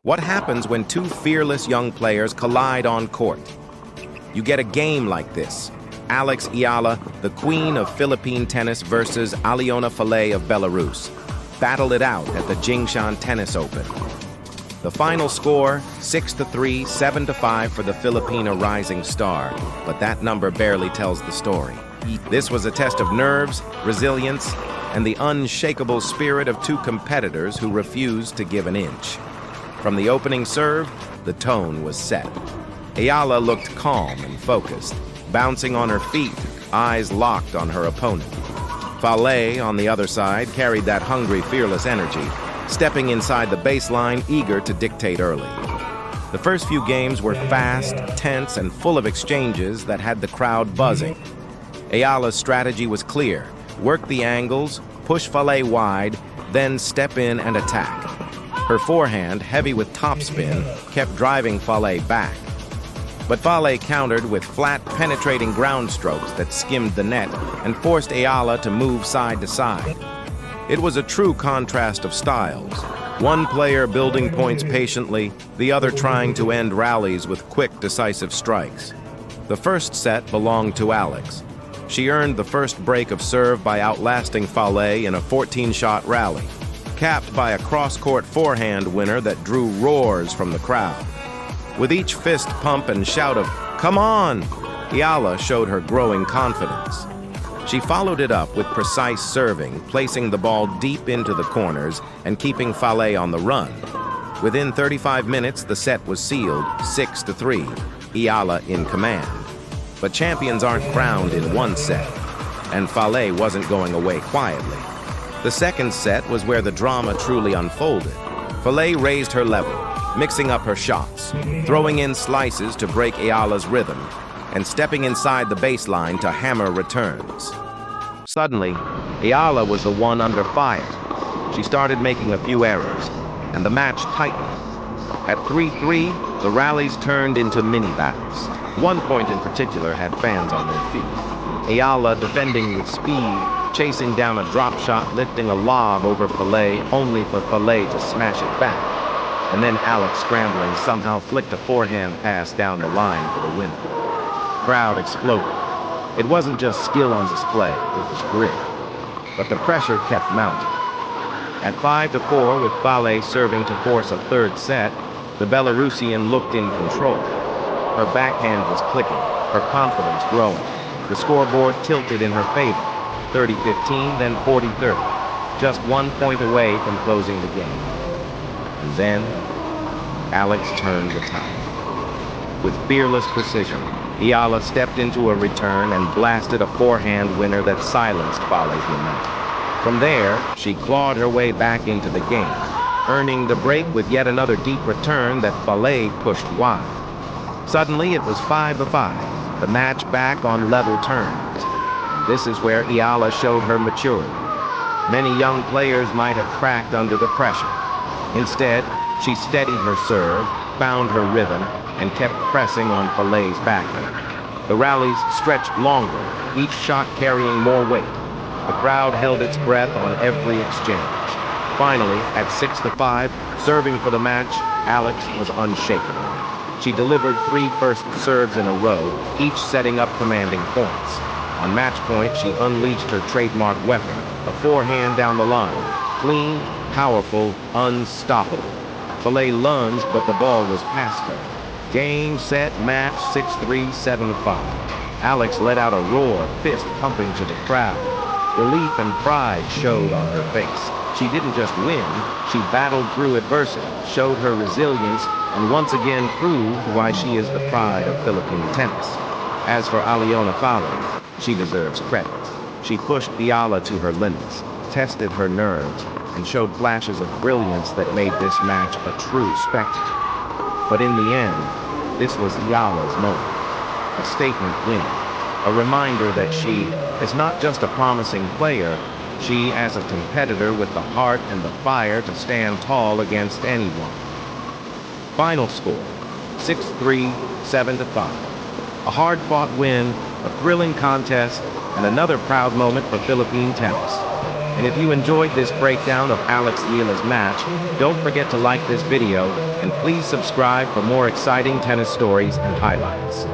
What happens when two fearless young players collide on court? You get a game like this. Eala, the queen of Philippine tennis versus Aliona Falei of Belarus. Battle it out at the Jingshan Tennis Open. The final score, 6-3, 7-5 for the Filipina rising star, but that number barely tells the story. This was a test of nerves, resilience, and the unshakable spirit of two competitors who refused to give an inch. From the opening serve, the tone was set. Eala looked calm and focused, bouncing on her feet, eyes locked on her opponent. Falei, on the other side, carried that hungry, fearless energy, stepping inside the baseline, eager to dictate early. The first few games were fast, tense, and full of exchanges that had the crowd buzzing. Eala's strategy was clear: work the angles, push Falei wide, then step in and attack. Her forehand, heavy with topspin, kept driving Falei back. But Falei countered with flat, penetrating ground strokes that skimmed the net and forced Eala to move side to side. It was a true contrast of styles. One player building points patiently, the other trying to end rallies with quick, decisive strikes. The first set belonged to Alex. She earned the first break of serve by outlasting Falei in a 14-shot rally, capped by a cross-court forehand winner that drew roars from the crowd. With each fist pump and shout of, "Come on!" Eala showed her growing confidence. She followed it up with precise serving, placing the ball deep into the corners and keeping Falei on the run. Within 35 minutes, the set was sealed, 6-3, Eala in command. But champions aren't crowned in one set, and Falei wasn't going away quietly. The second set was where the drama truly unfolded. Falei raised her level, mixing up her shots, throwing in slices to break Eala's rhythm, and stepping inside the baseline to hammer returns. Suddenly, Eala was the one under fire. She started making a few errors, and the match tightened. At 3-3, the rallies turned into mini-battles. One point in particular had fans on their feet. Eala defending with speed, chasing down a drop shot, lifting a lob over Falei, only for Falei to smash it back. And then Alex, scrambling, somehow flicked a forehand pass down the line for the win. Crowd exploded. It wasn't just skill on display, it was grit. But the pressure kept mounting. At 5-4, with Falei serving to force a third set, the Belarusian looked in control. Her backhand was clicking, her confidence growing. The scoreboard tilted in her favor, 30-15, then 40-30, just 1 point away from closing the game. And then, Alex turned the tide. With fearless precision, Eala stepped into a return and blasted a forehand winner that silenced Falei's momentum. From there, she clawed her way back into the game, earning the break with yet another deep return that Falei pushed wide. Suddenly, it was 5-5, the match back on level terms. This is where Eala showed her maturity. Many young players might have cracked under the pressure. Instead, she steadied her serve, found her rhythm, and kept pressing on Falei's backhand. The rallies stretched longer, each shot carrying more weight. The crowd held its breath on every exchange. Finally, at 6-5, serving for the match, Alex was unshakable. She delivered 3 first serves in a row, each setting up commanding points. On match point, she unleashed her trademark weapon, a forehand down the line. Clean, powerful, unstoppable. Falei lunged, but the ball was past her. Game, set, match, 6-3, 7-5. Alex let out a roar, fist pumping to the crowd. Relief and pride showed on her face. She didn't just win, she battled through adversity, showed her resilience, and once again proved why she is the pride of Philippine tennis. As for Aliona Falei, she deserves credit. She pushed Eala to her limits, tested her nerves, and showed flashes of brilliance that made this match a true spectacle. But in the end, this was Eala's moment. A statement win. A reminder that she is not just a promising player, she is a competitor with the heart and the fire to stand tall against anyone. Final score, 6-3, 7-5. A hard-fought win, a thrilling contest, and another proud moment for Philippine tennis. And if you enjoyed this breakdown of Alex Eala's match, don't forget to like this video and please subscribe for more exciting tennis stories and highlights.